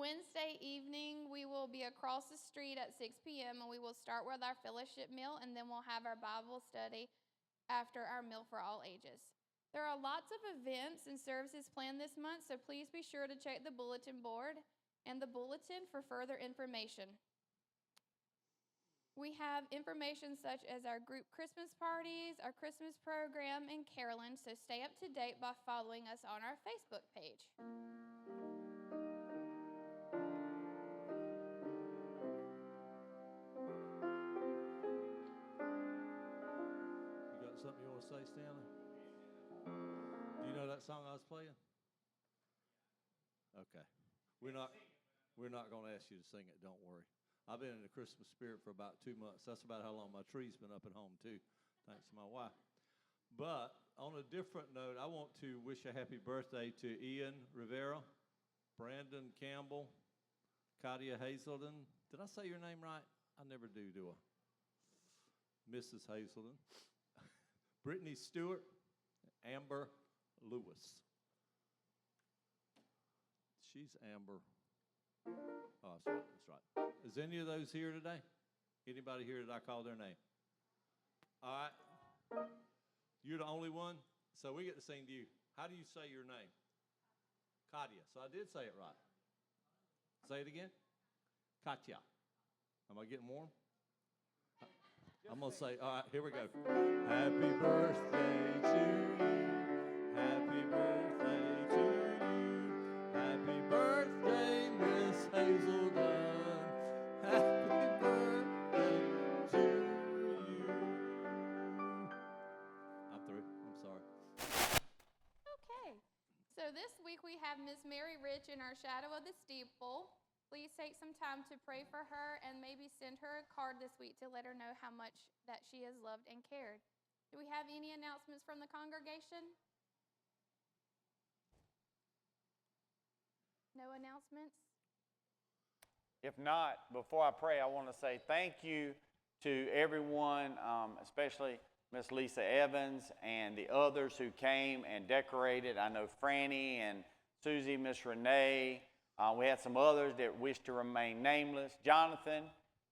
Wednesday evening, we will be across the street at 6 p.m. and we will start with our fellowship meal, and then we'll have our Bible study after our meal for all ages. There are lots of events and services planned this month, so please be sure to check the bulletin board and the bulletin for further information. We have information such as our group Christmas parties, our Christmas program, and caroling, so stay up to date by following us on our Facebook page. You got something you want to say, Stanley? Do you know that song I was playing? Okay. We're not going to ask you to sing it, don't worry. I've been in the Christmas spirit for about 2 months. That's about how long my tree's been up at home, too, thanks to my wife. But on a different note, I want to wish a happy birthday to Ian Rivera, Brandon Campbell, Katia Hazelden. Did I say your name right? I never do I? Mrs. Hazelden. Brittany Stewart, Amber Lewis. She's Amber. Oh, that's right. Is any of those here today? Anybody here that I call their name? All right. You're the only one? So we get to sing to you. How do you say your name? Katia. So I did say it right. Say it again. Katia. Am I getting warm? I'm going to say, all right, here we go. Happy birthday to you. Happy birthday to you. Happy birthday, Miss Hazelden. Happy birthday to you. I'm through. I'm sorry. Okay. So this week we have Miss Mary Rich in our Shadow of the Steeple. Please take some time to pray for her and maybe send her a card this week to let her know how much that she is loved and cared. Do we have any announcements from the congregation? No announcements? If not, before I pray, I want to say thank you to everyone, especially Miss Lisa Evans and the others who came and decorated. I know Franny and Susie, Miss Renee. We had some others that wished to remain nameless. Jonathan,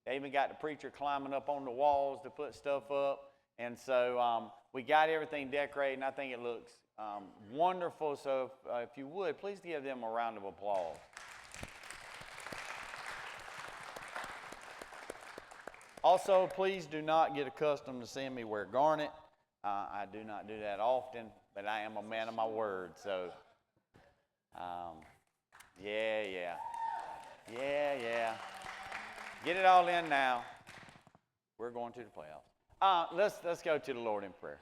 they even got the preacher climbing up on the walls to put stuff up. And so we got everything decorated, and I think it looks wonderful. So if you would, please give them a round of applause. Also, please do not get accustomed to seeing me wear garnet. I do not do that often, but I am a man of my word. So, yeah. Get it all in now. We're going to the playoffs. Let's go to the Lord in prayer.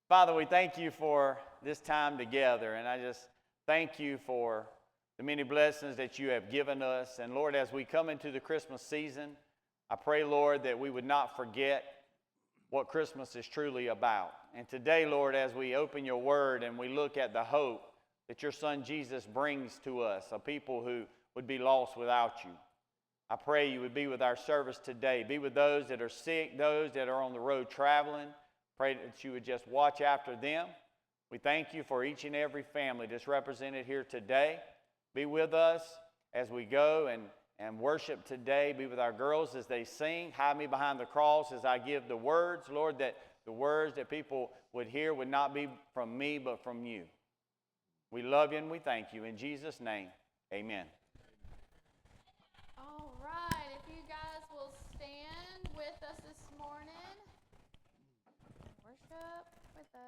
Father, we thank you for this time together, and I just thank you for the many blessings that you have given us. And Lord, as we come into the Christmas season, I pray, Lord, that we would not forget what Christmas is truly about. And today, Lord, as we open your word and we look at the hope that your son Jesus brings to us, a people who would be lost without you, I pray you would be with our service today. Be with those that are sick, those that are on the road traveling. Pray that you would just watch after them. We thank you for each and every family that's represented here today. Be with us as we go and worship today. Be with our girls as they sing. Hide me behind the cross as I give the words. Lord, that the words that people would hear would not be from me, but from you. We love you and we thank you. In Jesus' name, amen. All right, if you guys will stand with us this morning, worship with us.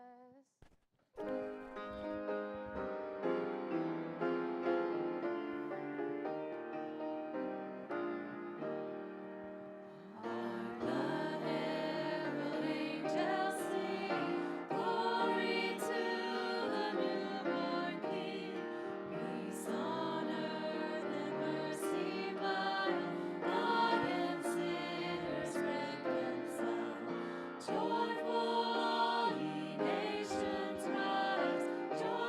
Joyful all ye nations rise, joy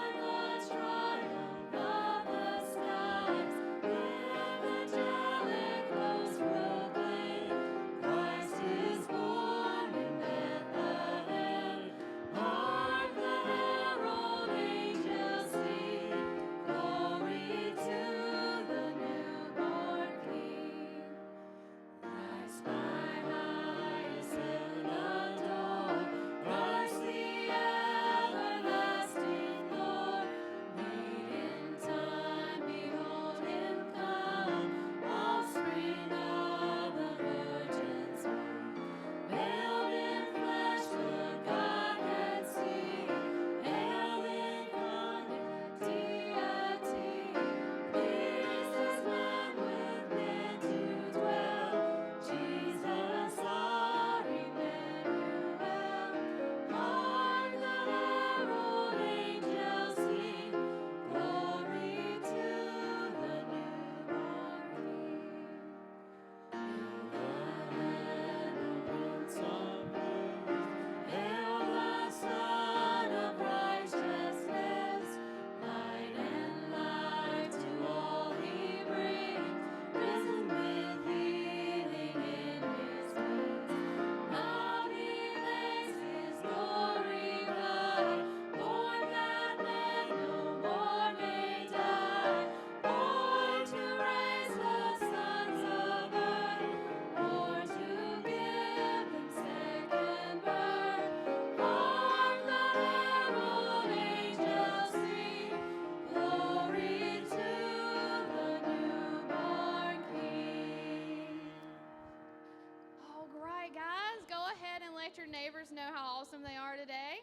awesome they are today.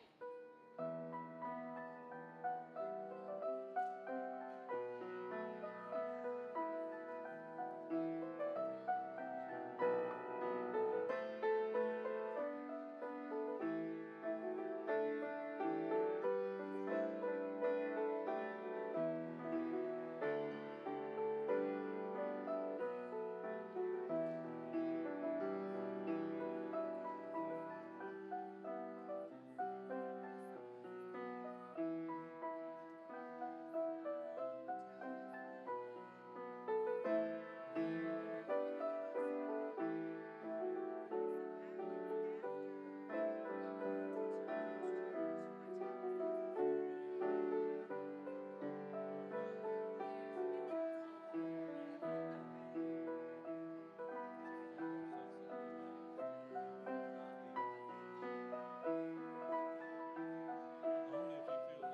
Only if you feel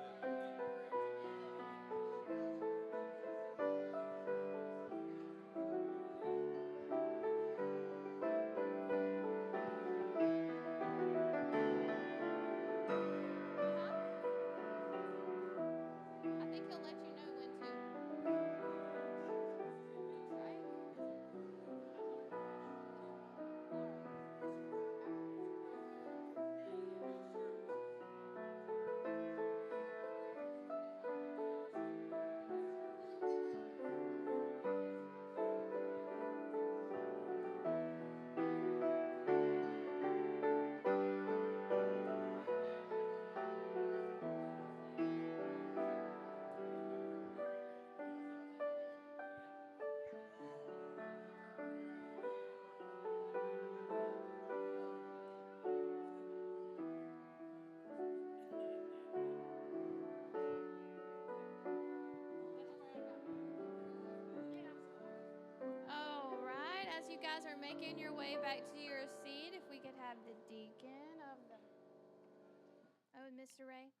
led. I think he'll let you know when to. Right? All right, as you guys are making your way back to your seat, if we could have the deacon of the. Oh, Mr. Ray.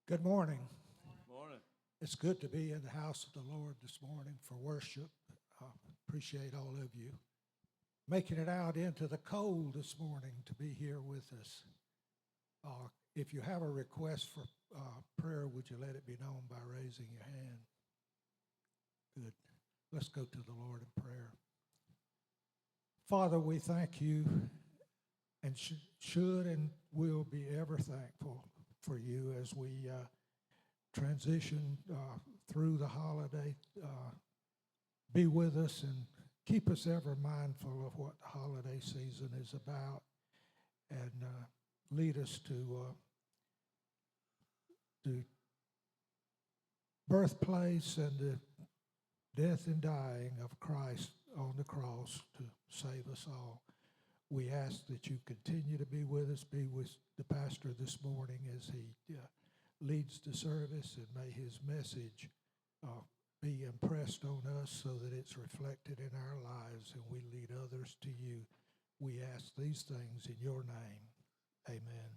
Good morning. Morning. It's good to be in the house of the Lord this morning for worship. Appreciate all of you making it out into the cold this morning to be here with us. If you have a request for prayer, would you let it be known by raising your hand? Good. Let's go to the Lord in prayer. Father, we thank you and should and will be ever thankful for you as we transition through the holiday. Be with us and keep us ever mindful of what the holiday season is about, and lead us to the birthplace and the death and dying of Christ on the cross to save us all. We ask that you continue to be with us, be with the pastor this morning as he leads the service, and may his message be impressed on us so that it's reflected in our lives and we lead others to you. We ask these things in your name. Amen.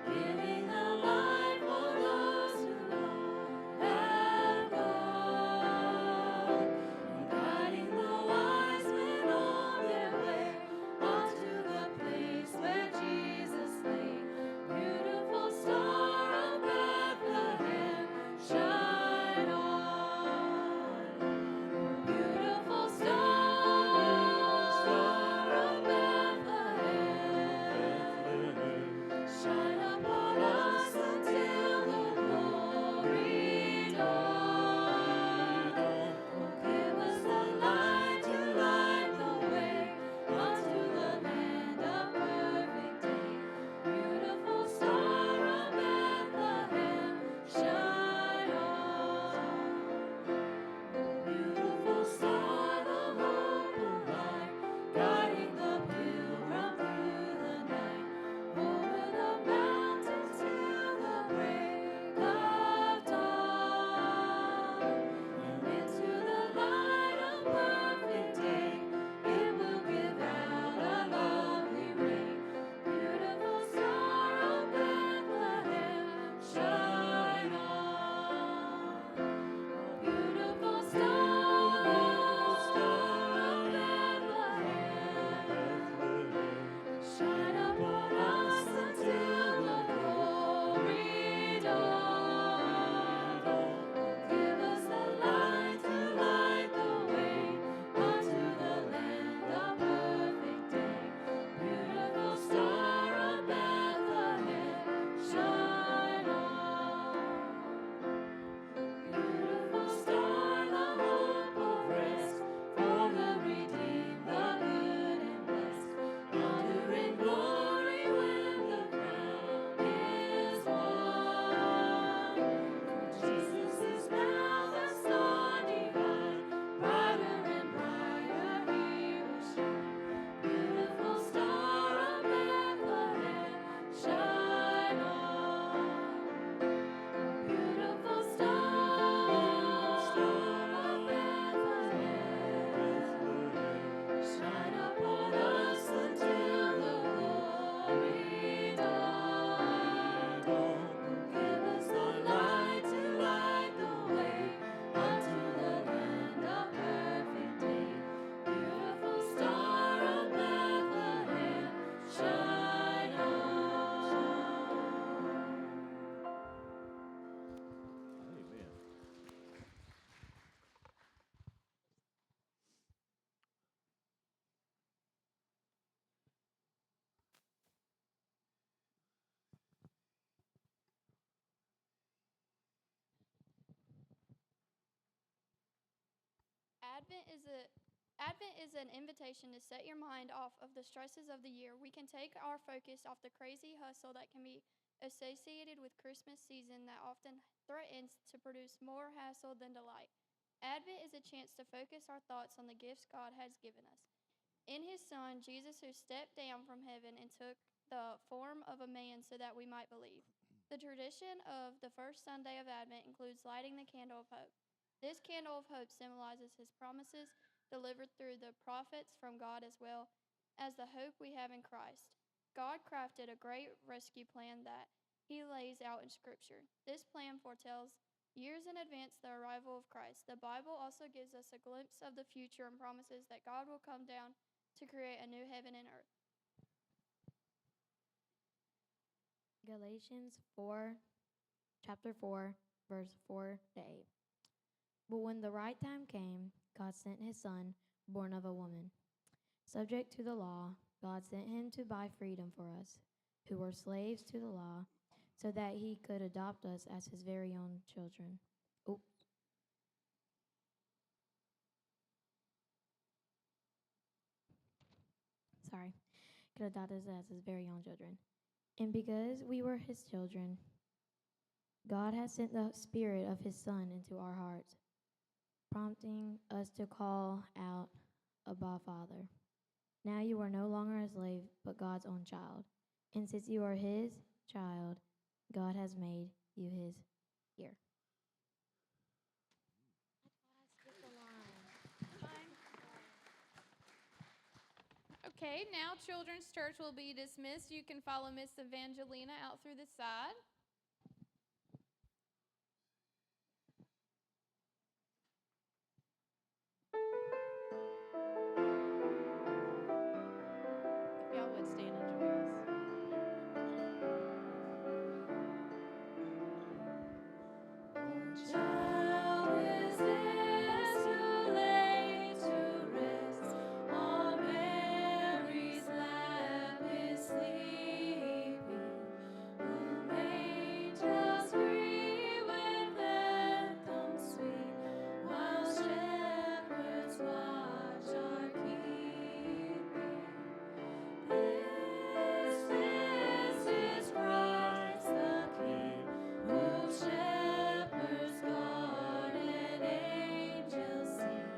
Giving a life for those who have gone. Advent is an invitation to set your mind off of the stresses of the year. We can take our focus off the crazy hustle that can be associated with Christmas season that often threatens to produce more hassle than delight. Advent is a chance to focus our thoughts on the gifts God has given us. In his Son, Jesus, who stepped down from heaven and took the form of a man so that we might believe. The tradition of the first Sunday of Advent includes lighting the candle of hope. This candle of hope symbolizes his promises delivered through the prophets from God, as well as the hope we have in Christ. God crafted a great rescue plan that he lays out in Scripture. This plan foretells years in advance the arrival of Christ. The Bible also gives us a glimpse of the future and promises that God will come down to create a new heaven and earth. Galatians 4, chapter 4, verse 4 to 8. But when the right time came, God sent his Son, born of a woman. Subject to the law, God sent him to buy freedom for us, who were slaves to the law, so that he could adopt us as his very own children. Could adopt us as his very own children. And because we were his children, God has sent the Spirit of his Son into our hearts, prompting us to call out, Abba, Father. Now you are no longer a slave, but God's own child. And since you are his child, God has made you his heir. Okay, now Children's Church will be dismissed. You can follow Miss Evangelina out through the side. If y'all would stand and join us. Child is this who lay to rest on Mary's lap is sleeping, whom angels greet with anthem sweet, while shepherds watch are keeping. This is Christ the King, whom shepherds guard and angels sing.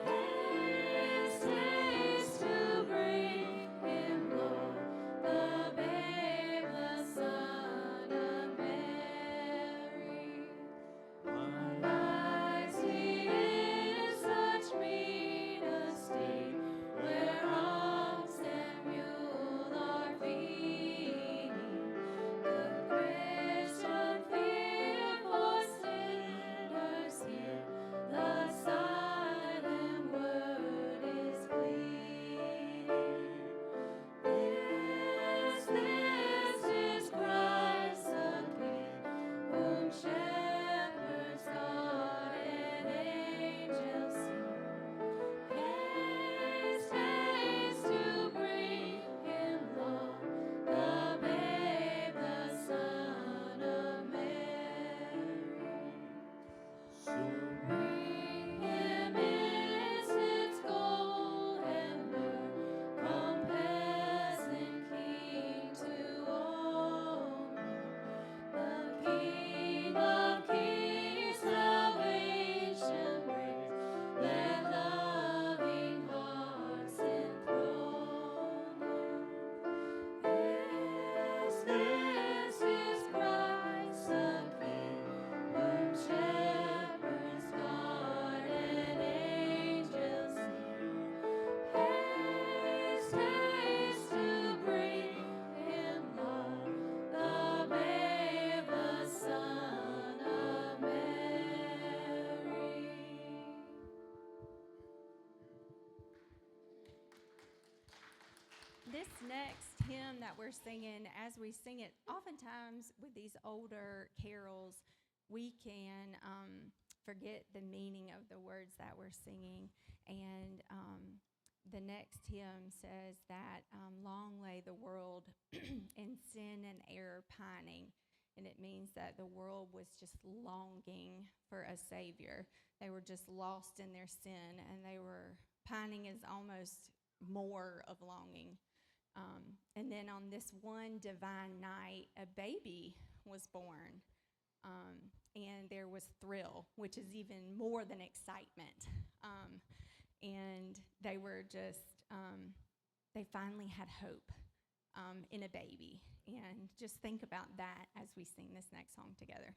Haste, haste to bring him, Lord, the babe, the Son of Mary. Arise, he is such mean estate, where ox and mule are feeding. The Christian fear for sinners here, the silent word is pleading. This is Christ the King, whom shepherds guard and angels sing. Haste, haste to bring him, Lord, the babe, the Son of Mary. So bring him incense, gold, and myrrh, from peasant king to owner. The King of Kings, salvation brings, let loving hearts enthrone him. This is Christ the King, whom shepherds guard and angels sing. Haste, haste to bring him, Lord, the babe, the Son of Mary. This next hymn that we're singing, as we sing it, oftentimes with these older carols, we can forget the meaning of the words that we're singing. And the next hymn says that long lay the world in sin and error pining, and it means that the world was just longing for a Savior. They were just lost in their sin, and they were pining is almost more of longing. And then on this one divine night, a baby was born. And there was thrill, which is even more than excitement. And they were just, they finally had hope in a baby. And just think about that as we sing this next song together.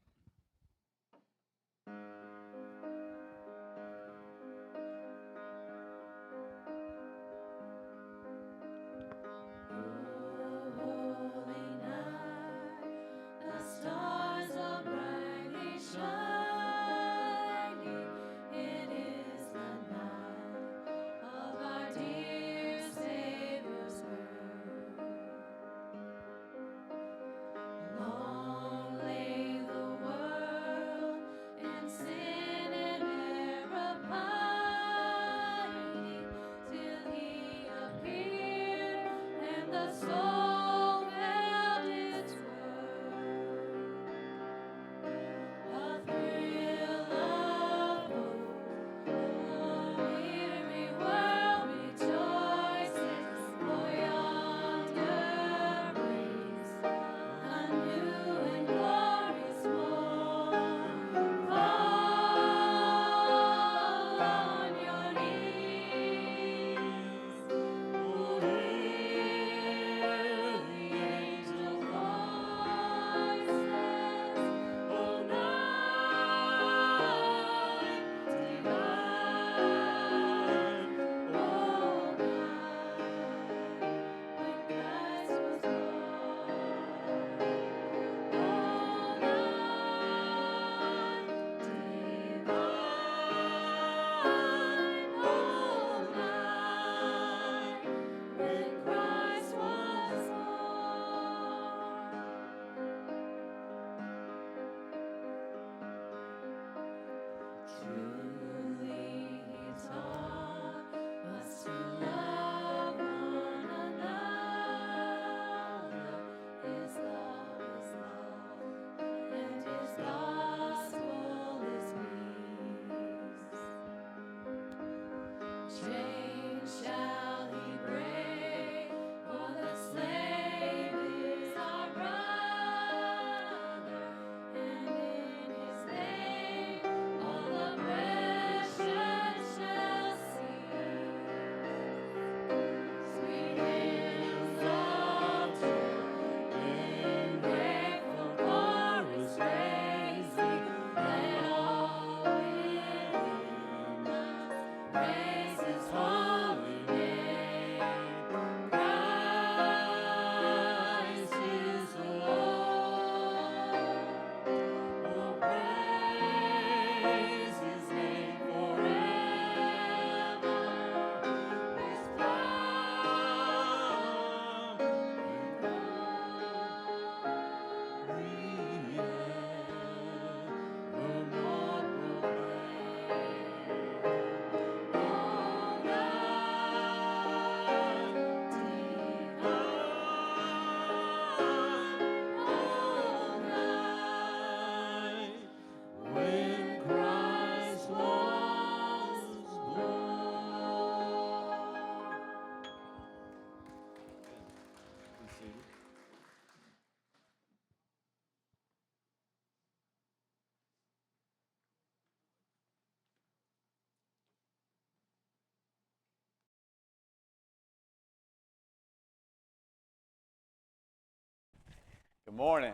Good morning.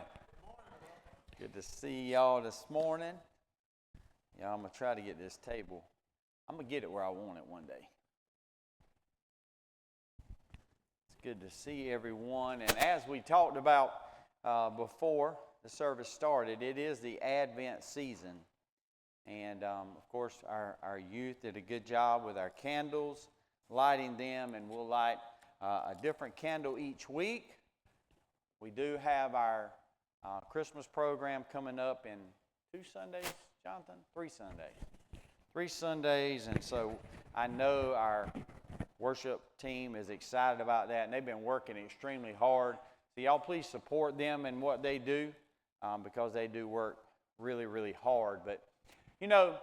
Good to see y'all this morning. Y'all, I'm going to try to get this table. I'm going to get it where I want it one day. It's good to see everyone. And as we talked about before the service started, it is the Advent season. And, of course, our youth did a good job with our candles, lighting them, and we'll light a different candle each week. We do have our Christmas program coming up in 2 Sundays, Jonathan? 3 Sundays. 3 Sundays, and so I know our worship team is excited about that, and they've been working extremely hard. So y'all please support them in what they do. because they do work really, really hard. But, you know,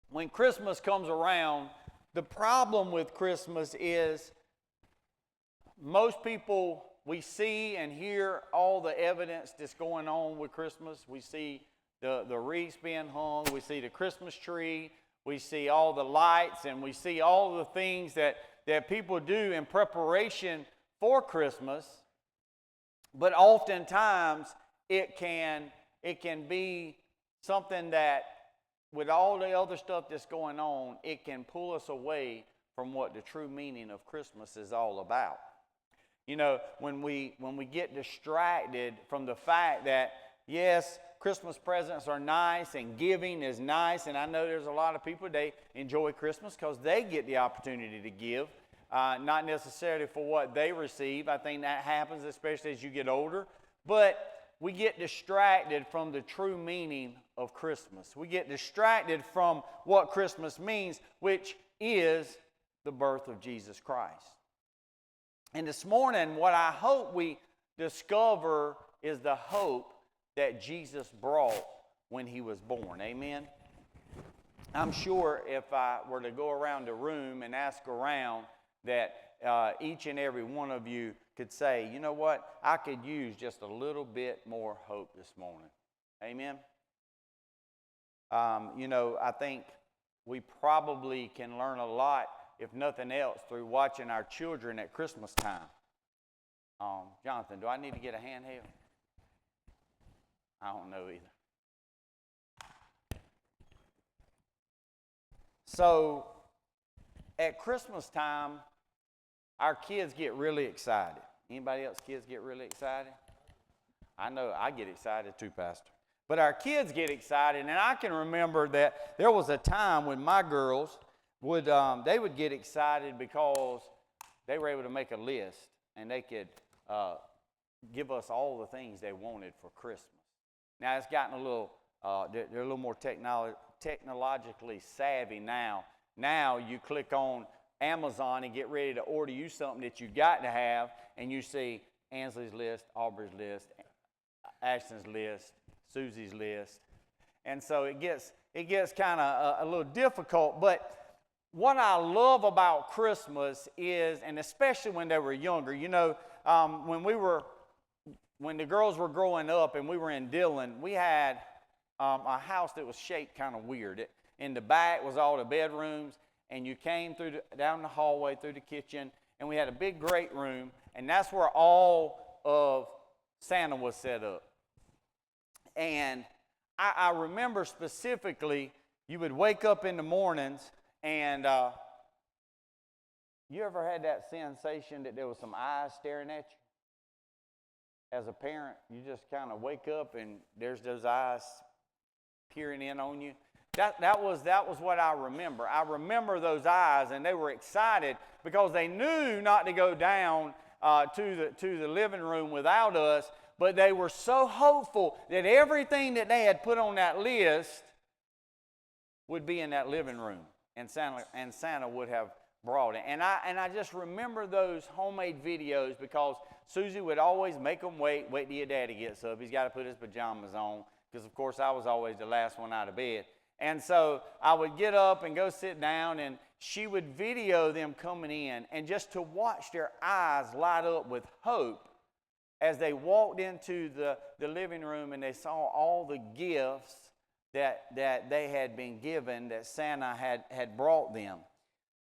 when Christmas comes around, the problem with Christmas is most people, we see and hear all the evidence that's going on with Christmas. We see the wreaths being hung. We see the Christmas tree. We see all the lights, and we see all the things that people do in preparation for Christmas. But oftentimes, it can be something that, with all the other stuff that's going on, it can pull us away from what the true meaning of Christmas is all about. You know, when we get distracted from the fact that, yes, Christmas presents are nice and giving is nice, and I know there's a lot of people, they enjoy Christmas because they get the opportunity to give, not necessarily for what they receive. I think that happens especially as you get older, but we get distracted from the true meaning of Christmas. We get distracted from what Christmas means, which is the birth of Jesus Christ. And this morning, what I hope we discover is the hope that Jesus brought when he was born. Amen? I'm sure if I were to go around the room and ask around, that each and every one of you could say, you know what, I could use just a little bit more hope this morning. Amen? You know, I think we probably can learn a lot, if nothing else, through watching our children at Christmas time. Jonathan, do I need to get a handheld? I don't know either. So, at Christmas time, our kids get really excited. Anybody else kids get really excited? I know I get excited too, Pastor. But our kids get excited, and I can remember that there was a time when my girls would get excited because they were able to make a list, and they could give us all the things they wanted for Christmas. Now it's gotten a little, they're a little more technologically savvy now. Now you click on Amazon and get ready to order you something that you got to have, and you see Ansley's list, Aubrey's list, Ashton's list, Susie's list, and so it gets kind of a little difficult. But what I love about Christmas is, and especially when they were younger, you know, when the girls were growing up and we were in Dillon, we had a house that was shaped kind of weird. In the back was all the bedrooms, and you came down the hallway through the kitchen, and we had a big great room, and that's where all of Santa was set up. And I remember specifically, you would wake up in the mornings, and you ever had that sensation that there was some eyes staring at you? As a parent, you just kind of wake up and there's those eyes peering in on you. That was what I remember. I remember those eyes, and they were excited because they knew not to go down to the living room without us, but they were so hopeful that everything that they had put on that list would be in that living room, and Santa would have brought it. And I just remember those homemade videos because Susie would always make them wait till your daddy gets up. He's got to put his pajamas on because, of course, I was always the last one out of bed. And so I would get up and go sit down, and she would video them coming in, and just to watch their eyes light up with hope as they walked into the living room and they saw all the gifts that they had been given, that Santa had brought them.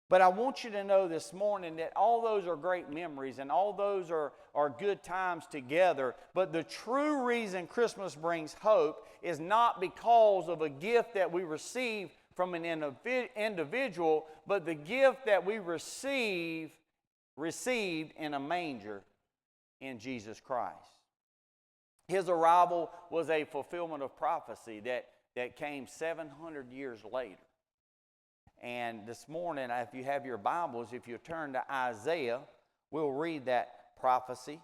But I want you to know this morning that all those are great memories, and all those are good times together. But the true reason Christmas brings hope is not because of a gift that we receive from an individual, but the gift that we received in a manger in Jesus Christ. His arrival was a fulfillment of prophecy that came 700 years later. And this morning, if you have your Bibles, if you turn to Isaiah, we'll read that prophecy.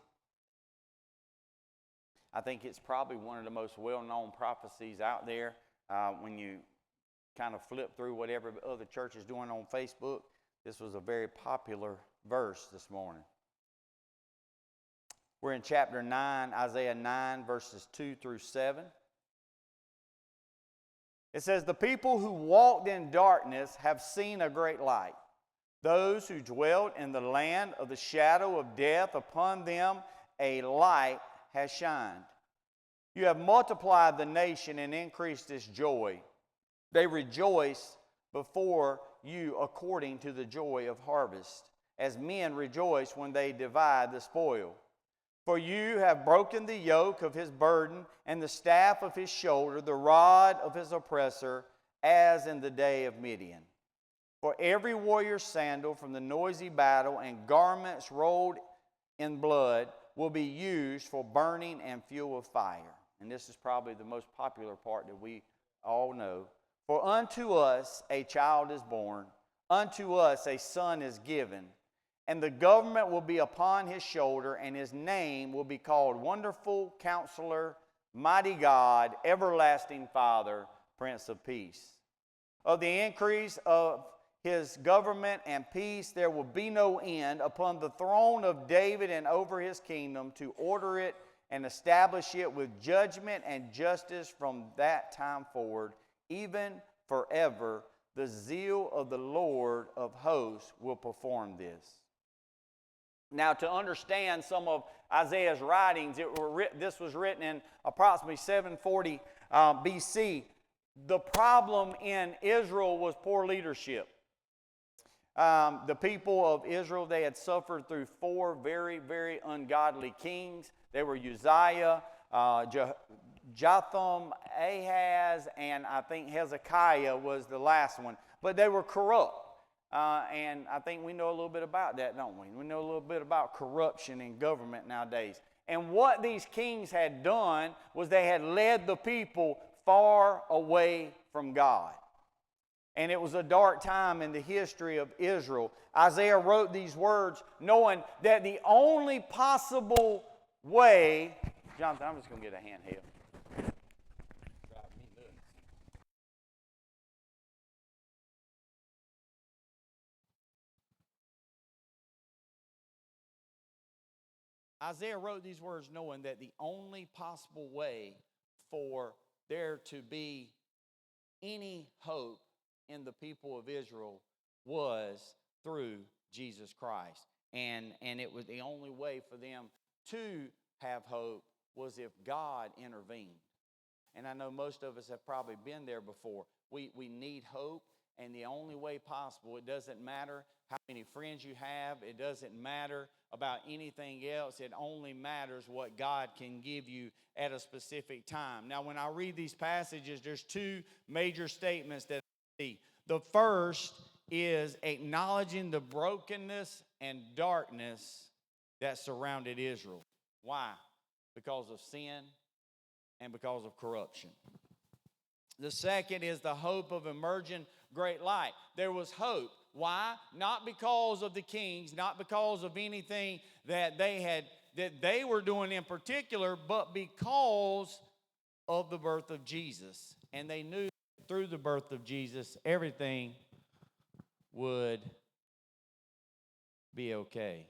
I think it's probably one of the most well-known prophecies out there. When you kind of flip through what every other church is doing on Facebook, this was a very popular verse this morning. We're in chapter 9, Isaiah 9, verses 2 through 7. It says, "The people who walked in darkness have seen a great light. Those who dwelt in the land of the shadow of death, upon them a light has shined. You have multiplied the nation and increased its joy. They rejoice before you according to the joy of harvest, as men rejoice when they divide the spoil. For you have broken the yoke of his burden and the staff of his shoulder, the rod of his oppressor, as in the day of Midian. For every warrior's sandal from the noisy battle and garments rolled in blood will be used for burning and fuel of fire." And this is probably the most popular part that we all know. "For unto us a child is born, unto us a son is given, and the government will be upon his shoulder, and his name will be called Wonderful Counselor, Mighty God, Everlasting Father, Prince of Peace. Of the increase of his government and peace there will be no end upon the throne of David and over his kingdom, to order it and establish it with judgment and justice from that time forward, even forever. The zeal of the Lord of hosts will perform this." Now, to understand some of Isaiah's writings, this was written in approximately 740 BC. The problem in Israel was poor leadership. The people of Israel, they had suffered through 4 very, very ungodly kings. They were Uzziah, Jotham, Ahaz, and I think Hezekiah was the last one. But they were corrupt. And I think we know a little bit about that, don't we? We know a little bit about corruption in government nowadays. And what these kings had done was they had led the people far away from God. And it was a dark time in the history of Israel. Isaiah wrote these words knowing that the only possible way... Jonathan, I'm just going to get a handheld. Isaiah wrote these words knowing that the only possible way for there to be any hope in the people of Israel was through Jesus Christ. And it was the only way for them to have hope was if God intervened. And I know most of us have probably been there before. We need hope, and the only way possible, it doesn't matter how many friends you have, it doesn't matter about anything else, it only matters what God can give you at a specific time. Now, when I read these passages, there's 2 major statements that I see. The first is acknowledging the brokenness and darkness that surrounded Israel. Why? Because of sin and because of corruption. The second is the hope of emerging great light. There was hope. Why? Not because of the kings, not because of anything that they were doing in particular, but because of the birth of Jesus. And they knew through the birth of Jesus, everything would be okay.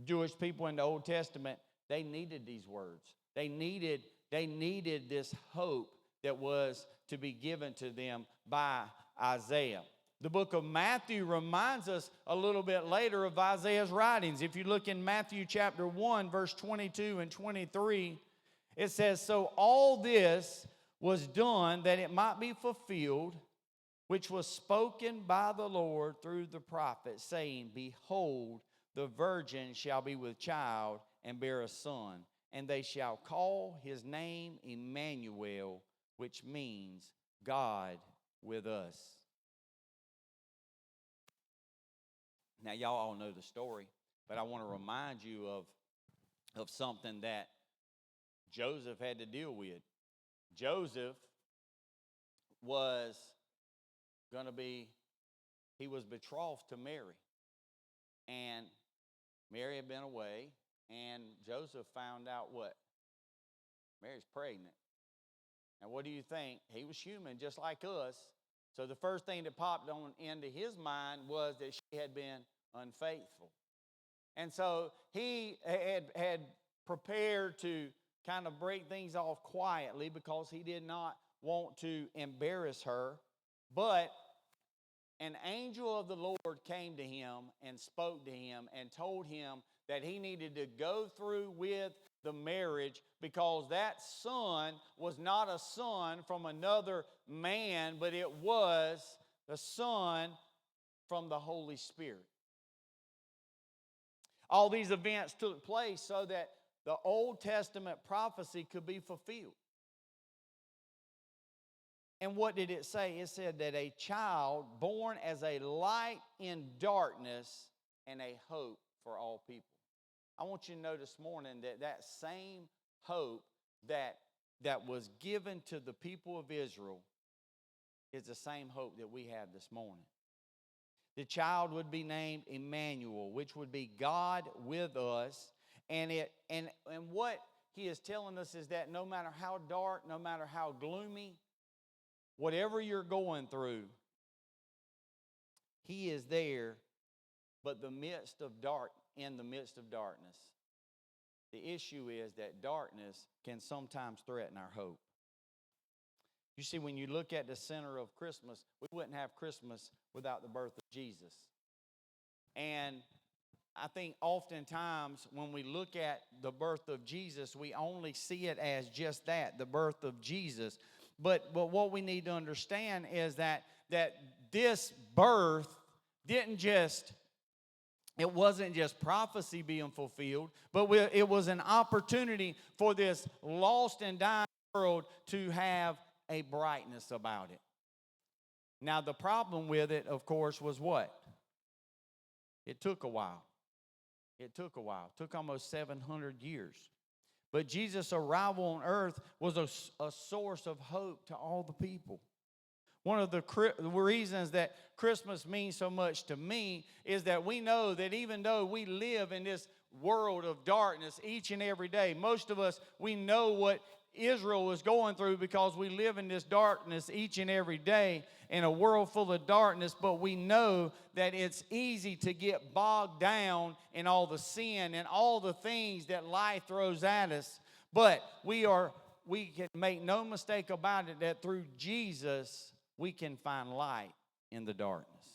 Jewish people in the Old Testament, they needed these words. They needed this hope that was to be given to them by Isaiah. The book of Matthew reminds us a little bit later of Isaiah's writings. If you look in Matthew chapter 1, verse 22 and 23, it says, "So all this was done that it might be fulfilled, which was spoken by the Lord through the prophet, saying, Behold, the virgin shall be with child and bear a son, and they shall call his name Emmanuel, which means God with us." Now, y'all all know the story, but I want to remind you of something that Joseph had to deal with. Joseph was he was betrothed to Mary. And Mary had been away, and Joseph found out what? Mary's pregnant. Now, what do you think? He was human just like us. So the first thing that popped on into his mind was that she had been unfaithful. And so he had prepared to kind of break things off quietly because he did not want to embarrass her. But an angel of the Lord came to him and spoke to him and told him that he needed to go through with the marriage because that son was not a son from another man, but it was the son from the Holy Spirit. All these events took place so that the Old Testament prophecy could be fulfilled. And what did it say? It said that a child born as a light in darkness and a hope for all people. I want you to know this morning that that same hope that was given to the people of Israel is the same hope that we have this morning. The child would be named Emmanuel, which would be God with us. And what he is telling us is that no matter how dark, no matter how gloomy, whatever you're going through, he is there, but in the midst of darkness. The issue is that darkness can sometimes threaten our hope. You see, when you look at the center of Christmas, we wouldn't have Christmas without the birth of Jesus. And I think oftentimes when we look at the birth of Jesus, we only see it as just that, the birth of Jesus. But what we need to understand is that this birth it wasn't just prophecy being fulfilled, but it was an opportunity for this lost and dying world to have a brightness about it. Now, the problem with it, of course, was what? It took a while. It took almost 700 years. But Jesus' arrival on earth was a source of hope to all the people. One of the reasons that Christmas means so much to me is that we know that even though we live in this world of darkness each and every day, most of us, we know what Israel was going through because we live in this darkness each and every day in a world full of darkness, but we know that it's easy to get bogged down in all the sin and all the things that life throws at us. But we can make no mistake about it that through Jesus, we can find light in the darkness.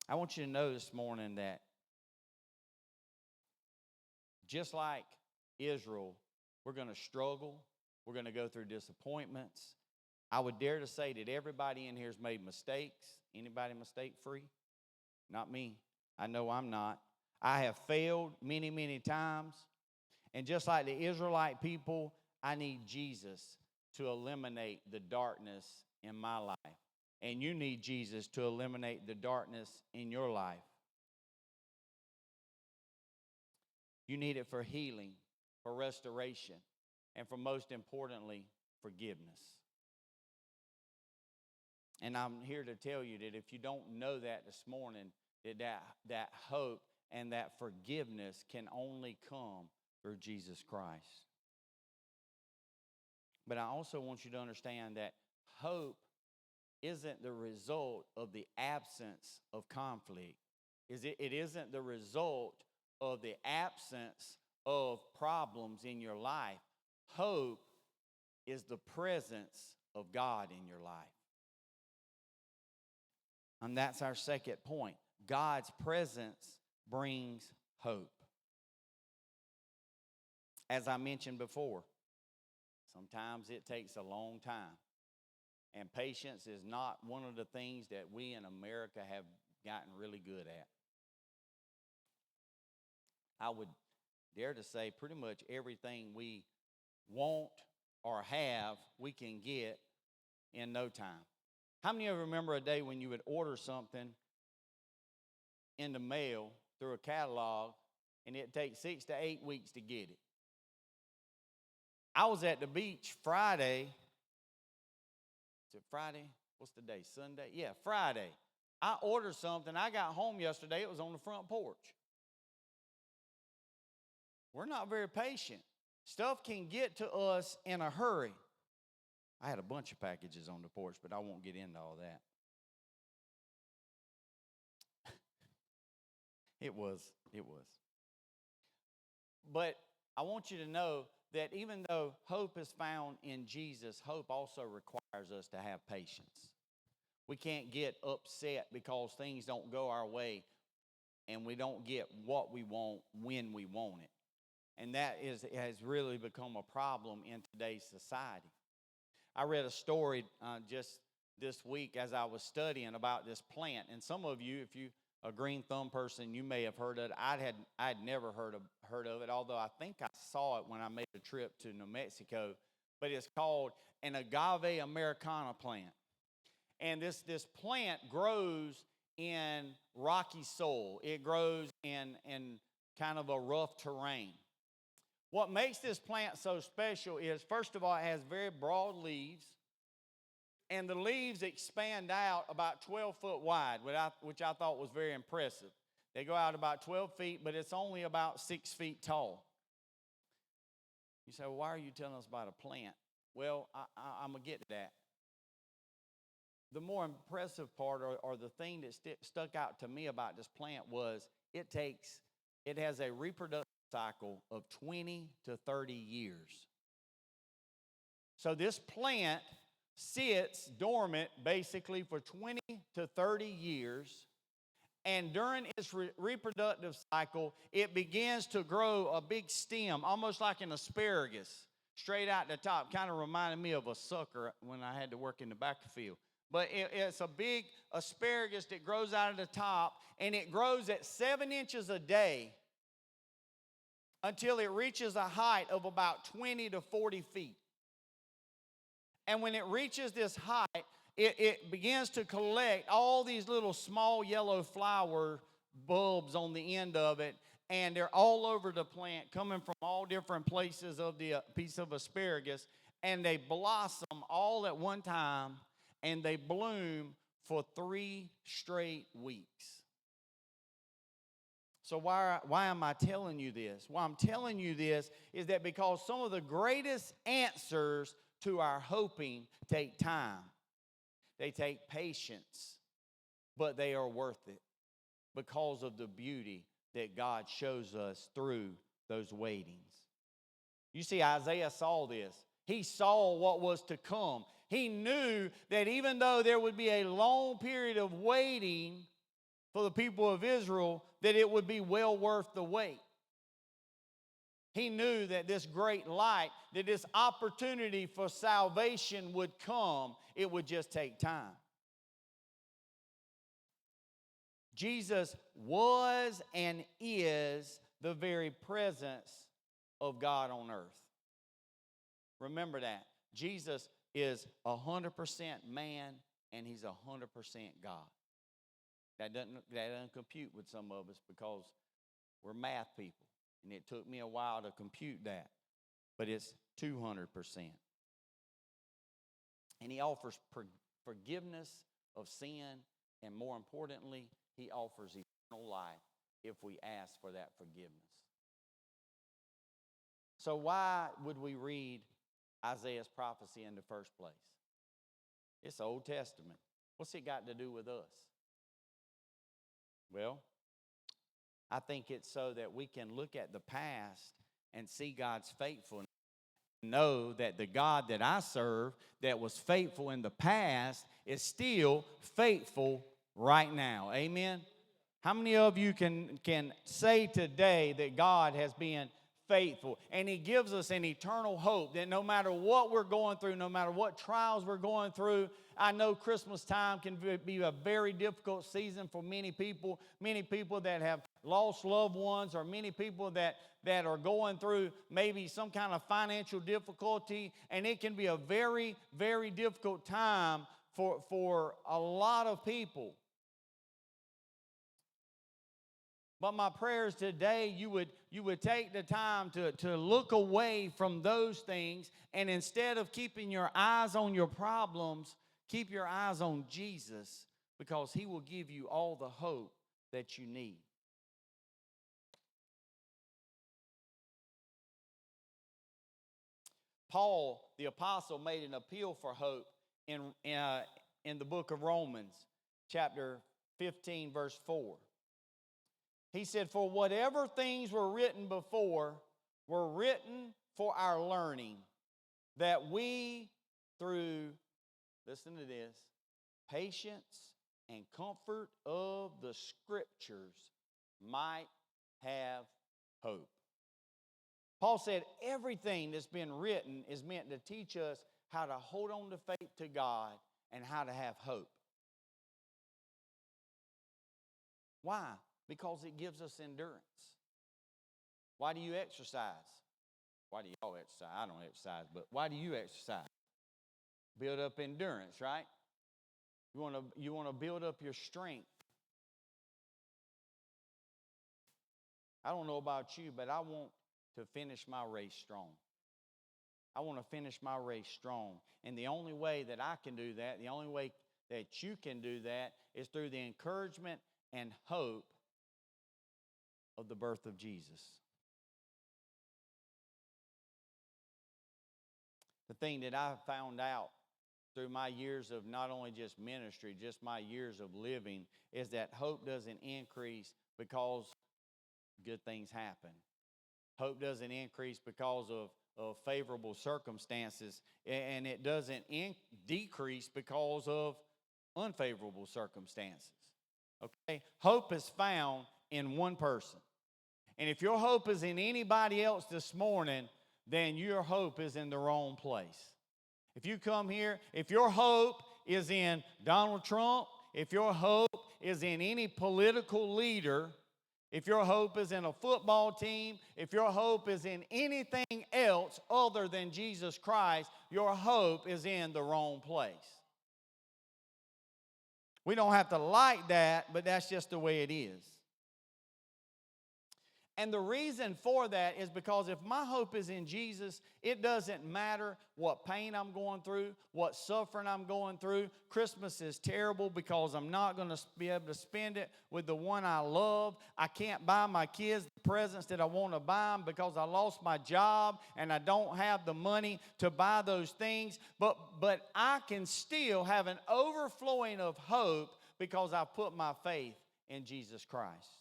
I want you to know this morning that just like Israel, we're going to struggle. We're going to go through disappointments. I would dare to say that everybody in here has made mistakes. Anybody mistake-free? Not me. I know I'm not. I have failed many, many times. And just like the Israelite people, I need Jesus to eliminate the darkness in my life. And you need Jesus to eliminate the darkness in your life. You need it for healing, for restoration, and for most importantly, forgiveness. And I'm here to tell you that if you don't know that this morning, that hope and that forgiveness can only come through Jesus Christ. But I also want you to understand that hope isn't the result of the absence of conflict. It isn't the result of the absence of problems in your life. Hope is the presence of God in your life. And that's our second point. God's presence brings hope. As I mentioned before, sometimes it takes a long time. And patience is not one of the things that we in America have gotten really good at. I would dare to say pretty much everything we want or have, we can get in no time. How many of you remember a day when you would order something in the mail through a catalog and it takes 6 to 8 weeks to get it? I was at the beach Friday. Is it Friday? What's the day? Sunday? Yeah, Friday. I ordered something. I got home yesterday. It was on the front porch. We're not very patient. Stuff can get to us in a hurry. I had a bunch of packages on the porch, but I won't get into all that. It was. But I want you to know that even though hope is found in Jesus, hope also requires us to have patience. We can't get upset because things don't go our way and we don't get what we want when we want it. And that has really become a problem in today's society. I read a story just this week as I was studying about this plant. And some of you, if you a green thumb person, you may have heard of it. I'd never heard of it, although I think I saw it when I made a trip to New Mexico. But it's called an agave americana plant. And this plant grows in rocky soil. It grows in kind of a rough terrain. What makes this plant so special is, first of all, it has very broad leaves. And the leaves expand out about 12 foot wide, which I thought was very impressive. They go out about 12 feet, but it's only about 6 feet tall. You say, well, why are you telling us about a plant? Well, I'm going to get to that. The more impressive part, or the thing that stuck out to me about this plant, was it has a reproductive cycle of 20 to 30 years. So this plant sits dormant basically for 20 to 30 years, and during its reproductive cycle, it begins to grow a big stem, almost like an asparagus, straight out the top. Kind of reminded me of a sucker when I had to work in the back of the field. But it's a big asparagus that grows out of the top, and it grows at 7 inches a day until it reaches a height of about 20 to 40 feet. And when it reaches this height, it begins to collect all these little small yellow flower bulbs on the end of it, and they're all over the plant, coming from all different places of the piece of asparagus, and they blossom all at one time, and they bloom for 3 straight weeks. So why am I telling you this? Why I'm telling you this is that because some of the greatest answers to our hoping take time. They take patience, but they are worth it because of the beauty that God shows us through those waitings. You see, Isaiah saw this. He saw what was to come. He knew that even though there would be a long period of waiting for the people of Israel, that it would be well worth the wait. He knew that this great light, that this opportunity for salvation would come. It would just take time. Jesus was and is the very presence of God on earth. Remember that. Jesus is 100% man and he's 100% God. That doesn't compute with some of us because we're math people. And it took me a while to compute that. But it's 200%. And he offers forgiveness of sin. And more importantly, he offers eternal life if we ask for that forgiveness. So why would we read Isaiah's prophecy in the first place? It's the Old Testament. What's it got to do with us? Well, I think it's so that we can look at the past and see God's faithfulness. Know that the God that I serve that was faithful in the past is still faithful right now. Amen? How many of you can say today that God has been faithful? And he gives us an eternal hope that no matter what we're going through, no matter what trials we're going through, I know Christmas time can be a very difficult season for many people that have lost loved ones, or many people that are going through maybe some kind of financial difficulty, and it can be a very, very difficult time for a lot of people. But my prayers today, you would take the time to look away from those things, and instead of keeping your eyes on your problems, keep your eyes on Jesus, because he will give you all the hope that you need. Paul, the apostle, made an appeal for hope in the book of Romans, chapter 15, verse 4. He said, for whatever things were written before were written for our learning, that we, through, listen to this, patience and comfort of the Scriptures might have hope. Paul said everything that's been written is meant to teach us how to hold on to faith to God and how to have hope. Why? Because it gives us endurance. Why do you exercise? Why do y'all exercise? I don't exercise, but why do you exercise? Build up endurance, right? You want to build up your strength. I don't know about you, but I want to finish my race strong. I want to finish my race strong. And the only way that I can do that, the only way that you can do that, is through the encouragement and hope of the birth of Jesus. The thing that I found out through my years of not only just ministry, just my years of living, is that hope doesn't increase because good things happen. Hope doesn't increase because of favorable circumstances, and it doesn't decrease because of unfavorable circumstances. Okay? Hope is found in one person. And if your hope is in anybody else this morning, then your hope is in the wrong place. If you come here, if your hope is in Donald Trump, if your hope is in any political leader, if your hope is in a football team, if your hope is in anything else other than Jesus Christ, your hope is in the wrong place. We don't have to like that, but that's just the way it is. And the reason for that is because if my hope is in Jesus, it doesn't matter what pain I'm going through, what suffering I'm going through. Christmas is terrible because I'm not going to be able to spend it with the one I love. I can't buy my kids the presents that I want to buy them because I lost my job and I don't have the money to buy those things. But I can still have an overflowing of hope because I put my faith in Jesus Christ.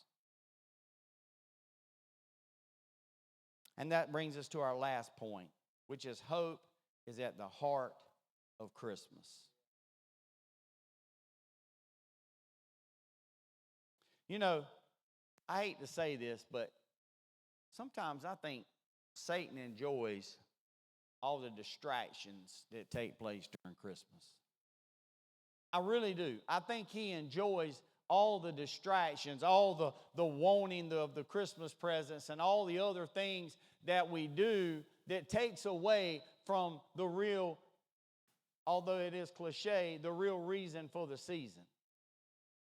And that brings us to our last point, which is hope is at the heart of Christmas. You know, I hate to say this, but sometimes I think Satan enjoys all the distractions that take place during Christmas. I really do. I think he enjoys all the distractions, all the wanting of the Christmas presents and all the other things that we do that takes away from the real, although it is cliche, the real reason for the season.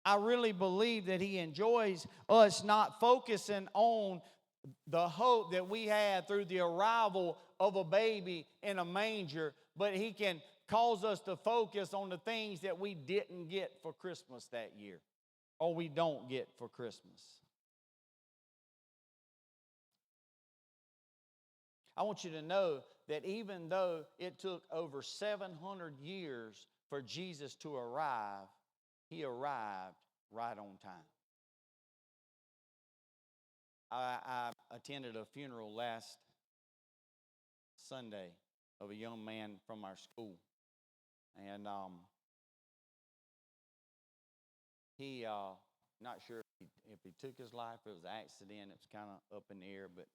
I really believe that he enjoys us not focusing on the hope that we had through the arrival of a baby in a manger, but he can cause us to focus on the things that we didn't get for Christmas that year, or we don't get for Christmas. I want you to know that even though it took over 700 years for Jesus to arrive, he arrived right on time. I attended a funeral last Sunday of a young man from our school. And he, not sure if he took his life, it was an accident, it was kind of up in the air, but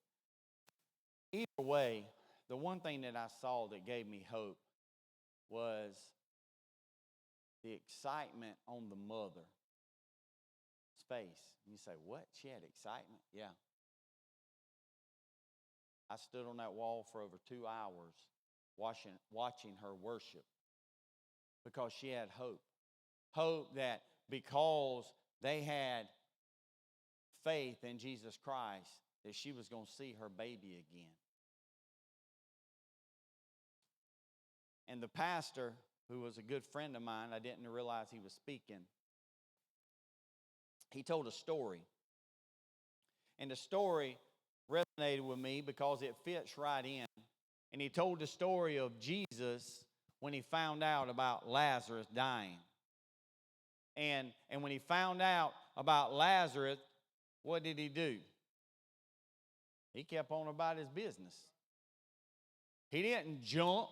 either way, the one thing that I saw that gave me hope was the excitement on the mother's face. You say, what? She had excitement? Yeah. I stood on that wall for over 2 hours watching her worship because she had hope. Hope that because they had faith in Jesus Christ, that she was going to see her baby again. And the pastor, who was a good friend of mine, I didn't realize he was speaking, he told a story. And the story resonated with me because it fits right in. And he told the story of Jesus when he found out about Lazarus dying. And when he found out about Lazarus, what did he do? He kept on about his business. He didn't jump.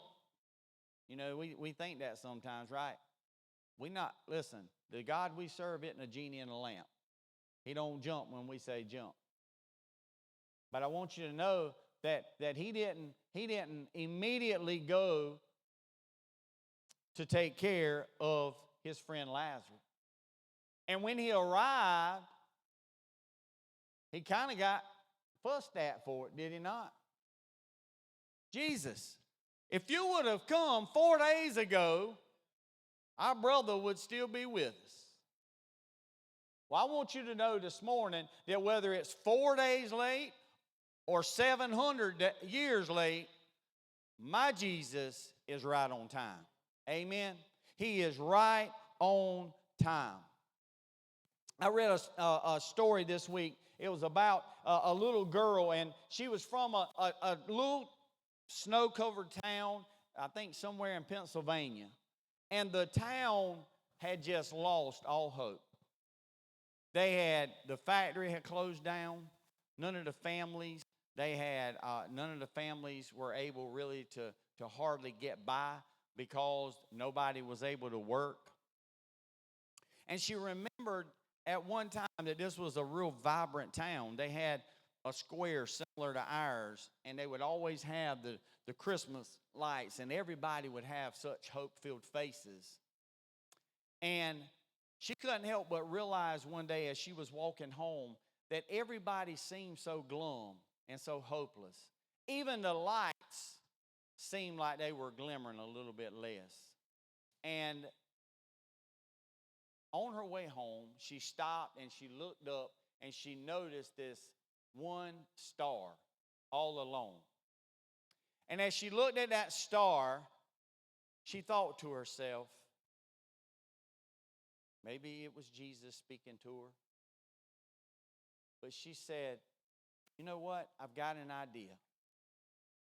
You know, we think that sometimes, right? Listen, the God we serve isn't a genie in a lamp. He don't jump when we say jump. But I want you to know that he didn't immediately go to take care of his friend Lazarus. And when he arrived, he kind of got fussed at for it, did he not? Jesus, if you would have come 4 days ago, our brother would still be with us. Well, I want you to know this morning that whether it's 4 days late or 700 years late, my Jesus is right on time. Amen? He is right on time. I read a story this week. It was about a little girl, and she was from a little snow-covered town, I think somewhere in Pennsylvania. And the town had just lost all hope. The factory had closed down. None of the families were able really to hardly get by because nobody was able to work. And she remembered at one time that this was a real vibrant town. They had a square similar to ours, and they would always have the Christmas lights, and everybody would have such hope-filled faces. And she couldn't help but realize one day as she was walking home that everybody seemed so glum and so hopeless. Even the lights seemed like they were glimmering a little bit less. And on her way home, she stopped and she looked up and she noticed this one star all alone. And as she looked at that star, she thought to herself, maybe it was Jesus speaking to her. But she said, you know what? I've got an idea.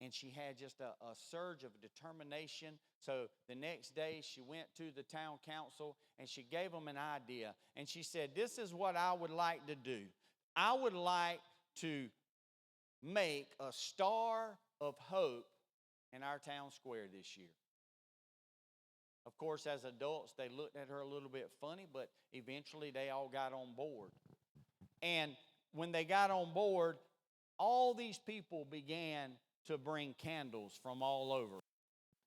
And she had just a surge of determination. So the next day she went to the town council and she gave them an idea. And she said, this is what I would like to do. I would like to make a star of hope in our town square this year. Of course, as adults, they looked at her a little bit funny, but eventually they all got on board. And when they got on board, all these people began to bring candles from all over.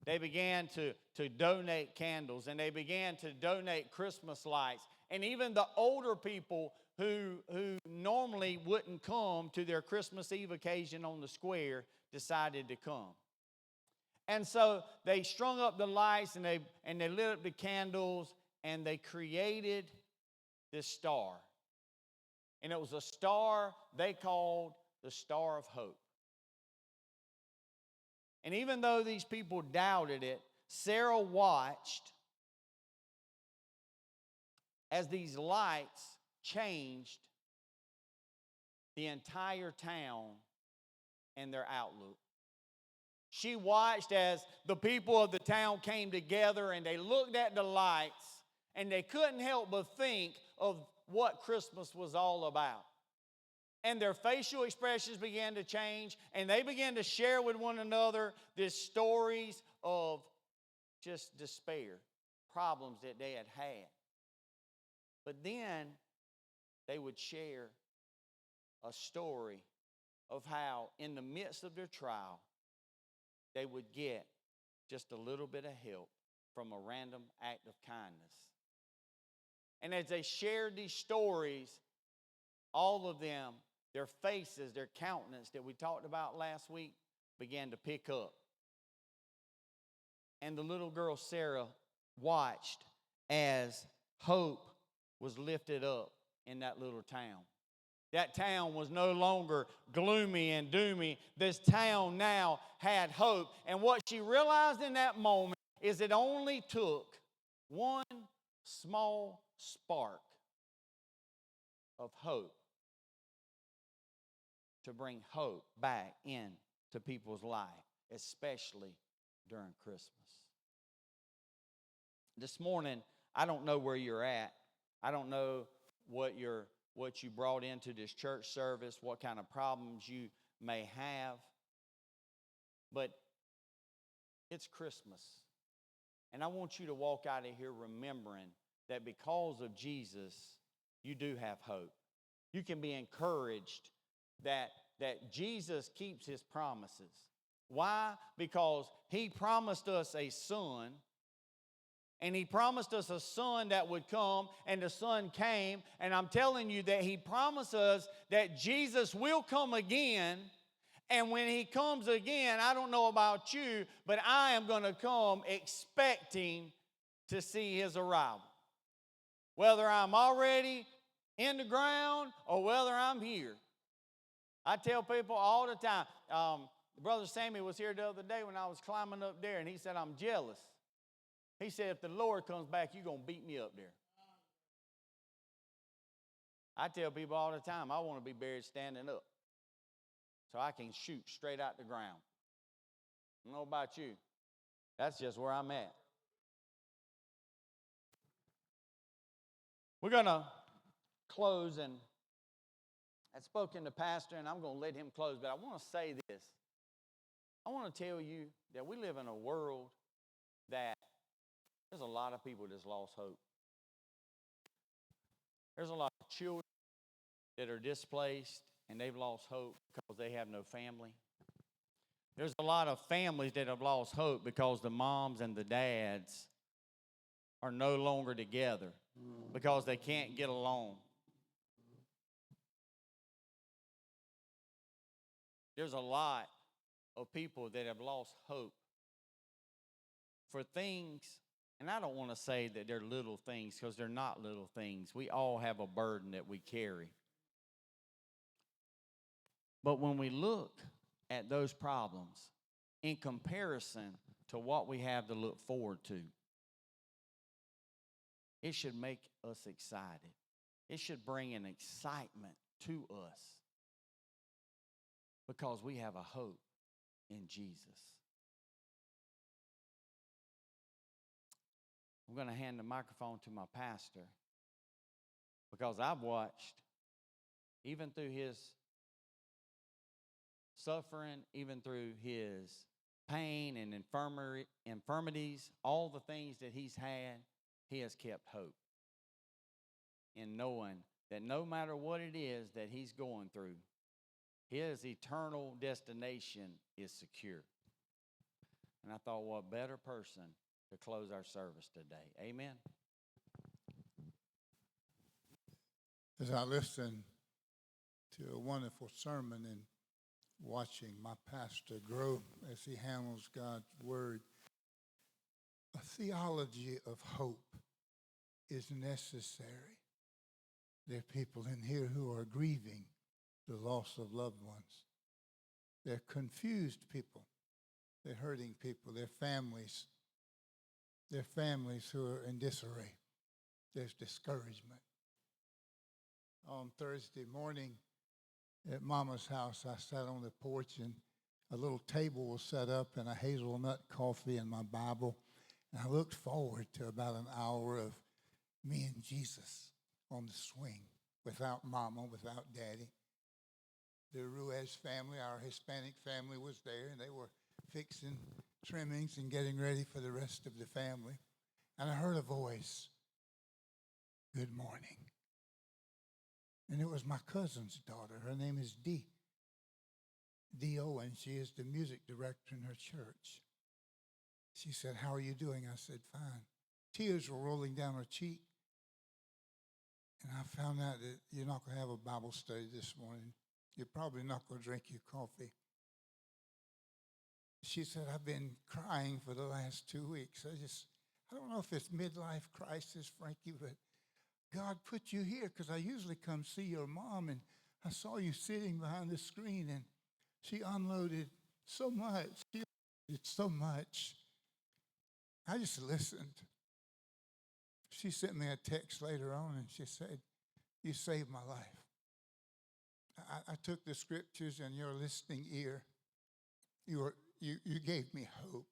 They began to donate candles, and they began to donate Christmas lights. And even the older people who normally wouldn't come to their Christmas Eve occasion on the square decided to come. And so they strung up the lights and they lit up the candles and they created this star. And it was a star they called the Star of Hope. And even though these people doubted it, Sarah watched as these lights changed the entire town and their outlook. She watched as the people of the town came together and they looked at the lights and they couldn't help but think of what Christmas was all about. And their facial expressions began to change, and they began to share with one another these stories of just despair, problems that they had had. But then they would share a story of how in the midst of their trial, they would get just a little bit of help from a random act of kindness. And as they shared these stories, all of them, their faces, their countenance that we talked about last week began to pick up. And the little girl Sarah watched as hope was lifted up in that little town. That town was no longer gloomy and doomy. This town now had hope. And what she realized in that moment is it only took one small spark of hope to bring hope back into people's life, especially during Christmas. This morning, I don't know where you're at. I don't know what your what you brought into this church service, what kind of problems you may have. But it's Christmas. And I want you to walk out of here remembering that because of Jesus, you do have hope. You can be encouraged that Jesus keeps his promises. Why? Because he promised us a son, and he promised us a son that would come, and the son came. And I'm telling you that he promised us that Jesus will come again. And when he comes again, I don't know about you, but I am going to come expecting to see his arrival. Whether I'm already in the ground or whether I'm here. I tell people all the time, Brother Sammy was here the other day when I was climbing up there, and he said, I'm jealous. He said, if the Lord comes back, you're going to beat me up there. I tell people all the time, I want to be buried standing up so I can shoot straight out the ground. I don't know about you. That's just where I'm at. We're going to close, and I've spoken to Pastor, and I'm going to let him close, but I want to say this. I want to tell you that we live in a world that there's a lot of people that's lost hope. There's a lot of children that are displaced, and they've lost hope because they have no family. There's a lot of families that have lost hope because the moms and the dads are no longer together because they can't get along. There's a lot of people that have lost hope for things, and I don't want to say that they're little things because they're not little things. We all have a burden that we carry. But when we look at those problems in comparison to what we have to look forward to, it should make us excited. It should bring an excitement to us because we have a hope in Jesus. I'm going to hand the microphone to my pastor because I've watched, even through his suffering, even through his pain and infirmities, all the things that he's had, he has kept hope in knowing that no matter what it is that he's going through, his eternal destination is secure. And I thought, what better person to close our service today. Amen. As I listen to a wonderful sermon and watching my pastor grow as he handles God's word, a theology of hope is necessary. There are people in here who are grieving the loss of loved ones. They're confused people. They're hurting people. They're families who are in disarray. There's discouragement. On Thursday morning at Mama's house, I sat on the porch, and a little table was set up and a hazelnut coffee and my Bible. And I looked forward to about an hour of me and Jesus on the swing without Mama, without Daddy. The Ruiz family, our Hispanic family, was there, and they were fixing trimmings and getting ready for the rest of the family. And I heard a voice, "Good morning." And it was my cousin's daughter. Her name is Dee Owen. She is the music director in her church. She said, "How are you doing?" I said, "Fine." Tears were rolling down her cheek. And I found out that you're not going to have a Bible study this morning. You're probably not going to drink your coffee. She said, "I've been crying for the last 2 weeks. I don't know if it's midlife crisis, Frankie, but God put you here because I usually come see your mom, and I saw you sitting behind the screen, and she unloaded so much. She did so much. I just listened." She sent me a text later on, and she said, "You saved my life. I took the scriptures and your listening ear. You gave me hope."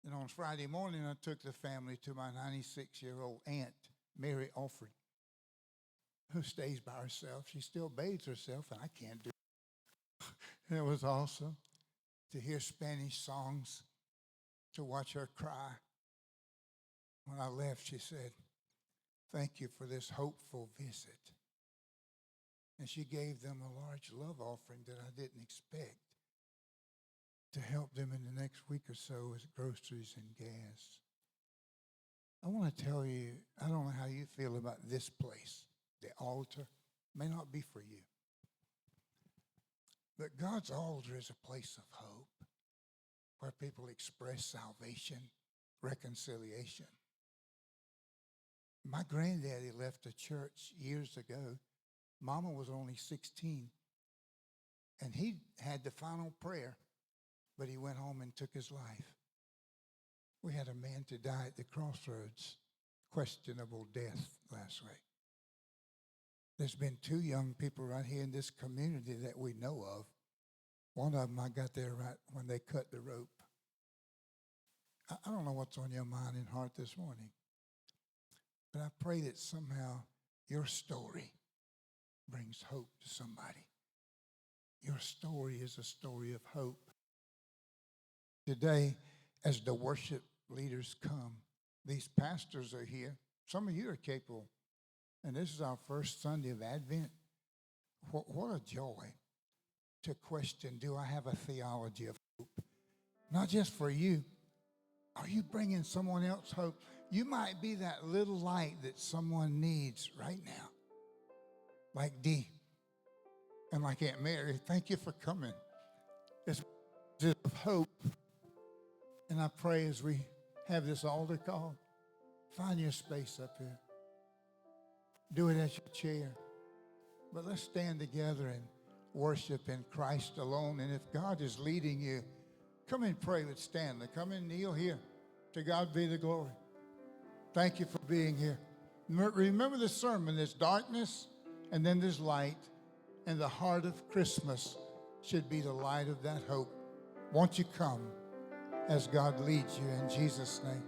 And on Friday morning, I took the family to my 96-year-old aunt, Mary Alford. who stays by herself. She still bathes herself, and I can't do it. And it was awesome to hear Spanish songs, to watch her cry. When I left, she said, "Thank you for this hopeful visit." And she gave them a large love offering that I didn't expect to help them in the next week or so with groceries and gas. I want to tell you, I don't know how you feel about this place. The altar may not be for you. But God's altar is a place of hope where people express salvation, reconciliation. My granddaddy left the church years ago. Mama was only 16. And he had the final prayer, but he went home and took his life. We had a man to die at the crossroads, questionable death last week. There's been 2 young people right here in this community that we know of. One of them I got there right when they cut the rope. I don't know what's on your mind and heart this morning, but I pray that somehow your story brings hope to somebody. Your story is a story of hope. Today, as the worship leaders come, these pastors are here. Some of you are capable. And this is our first Sunday of Advent. What a joy to question, do I have a theology of hope? Not just for you. Are you bringing someone else hope? You might be that little light that someone needs right now. Like Dee and like Aunt Mary. Thank you for coming. It's just hope. And I pray as we have this altar call, find your space up here. Do it at your chair. But let's stand together and worship in Christ alone. And if God is leading you, come and pray with Stanley. Come and kneel here. To God be the glory. Thank you for being here. Remember the sermon. There's darkness and then there's light. And the heart of Christmas should be the light of that hope. Won't you come as God leads you in Jesus' name?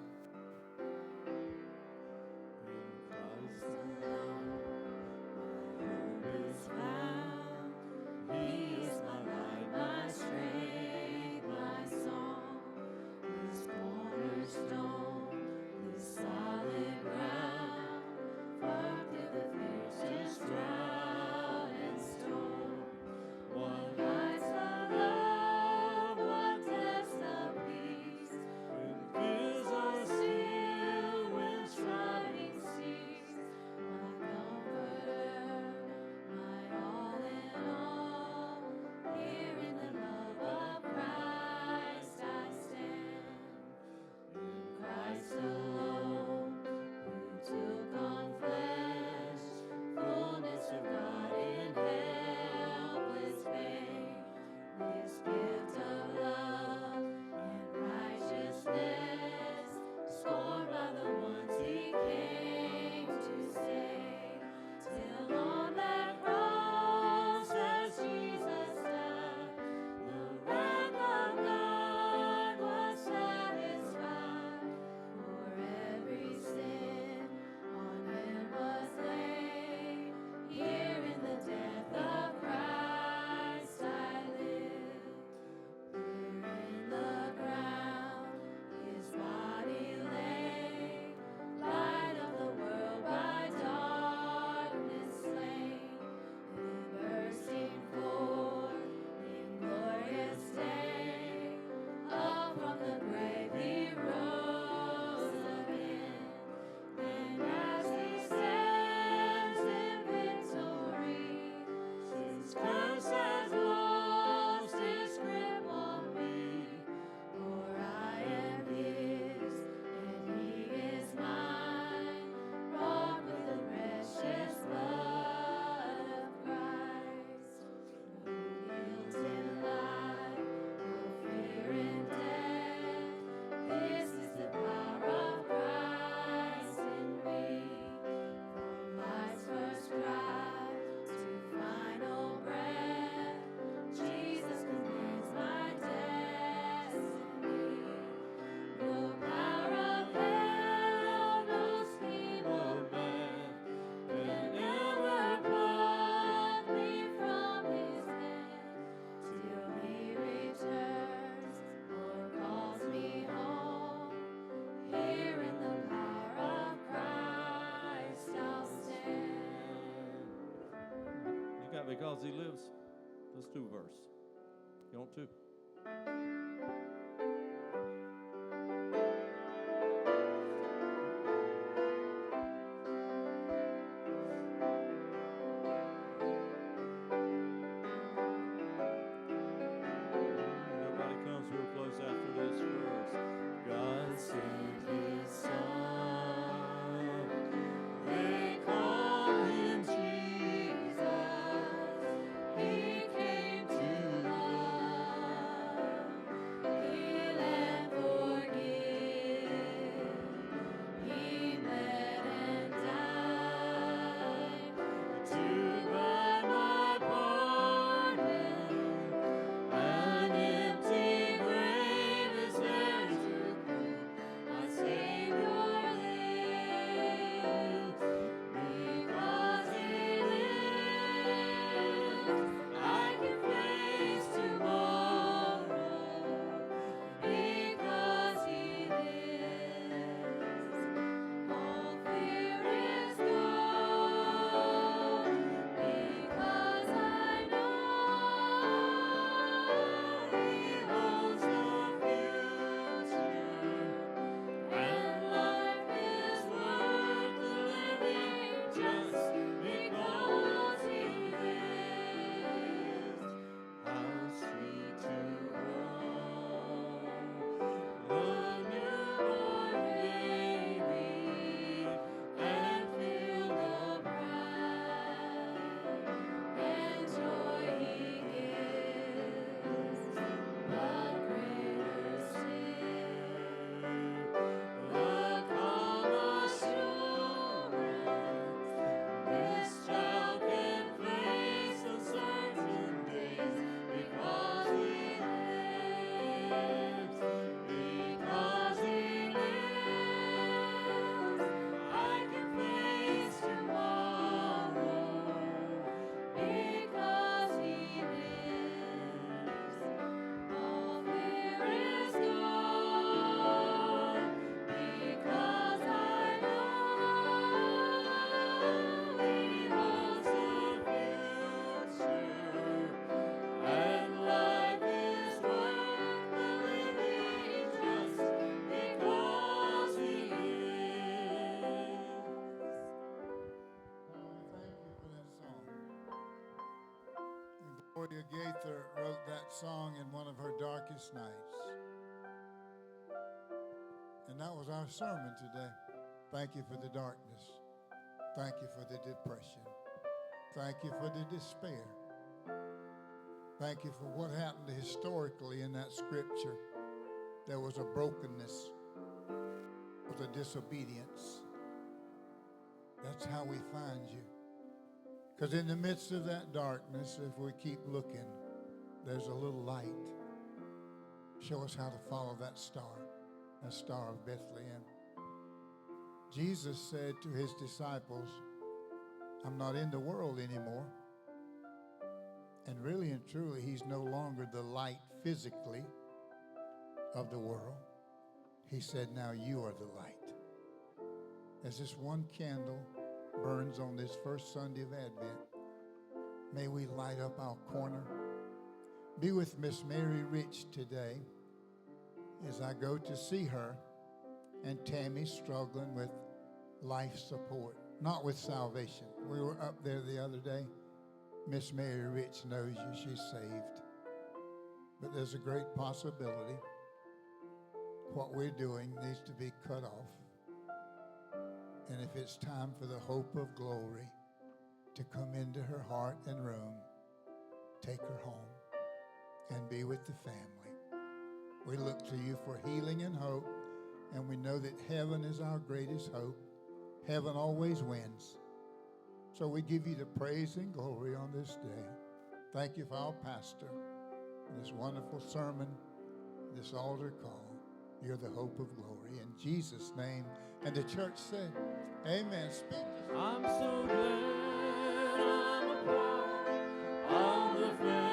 One depths of peace, when fears are because he lives. Let's do a verse. You want to? Nobody comes real close after this verse. God sent his son. They call him Jesus. He came to love, heal and forgive. He bled and died to buy my pardon. An empty grave is there to prove my Savior lives. Because he lives, I can face tomorrow. Because he lives, all fear is gone. Because I know he holds the future, and life is worth the living just because he lives. How sweet to hold the newborn baby and feel the pride and joy he gives. But greater still, the calm assurance this child can face uncertain days because he lives. Because he lives, I can face tomorrow. Because he lives, all fear is gone. Because I know he holds the future, and life is worth the living just because he lives. Thank you for that song. And Gloria Gaither wrote that song in one of her darkest nights. And that was our sermon today. Thank you for the darkness. Thank you for the depression. Thank you for the despair. Thank you for what happened historically in that scripture. There was a brokenness, there was a disobedience. That's how we find you. Because in the midst of that darkness, if we keep looking, there's a little light. Show us how to follow that star of Bethlehem. Jesus said to his disciples, I'm not in the world anymore. And really and truly, he's no longer the light physically of the world. He said, now you are the light. As this one candle burns on this first Sunday of Advent, may we light up our corner. Be with Miss Mary Rich today as I go to see her and Tammy struggling with life support, not with salvation. We were up there the other day. Miss Mary Rich knows you. She's saved. But there's a great possibility what we're doing needs to be cut off. And if it's time for the hope of glory to come into her heart and room, take her home and be with the family. We look to you for healing and hope, and we know that heaven is our greatest hope. Heaven always wins. So we give you the praise and glory on this day. Thank you for our pastor, this wonderful sermon, this altar call. You're the hope of glory. In Jesus' name. And the church said, amen. Speak to I'm so glad I'm a part of the family.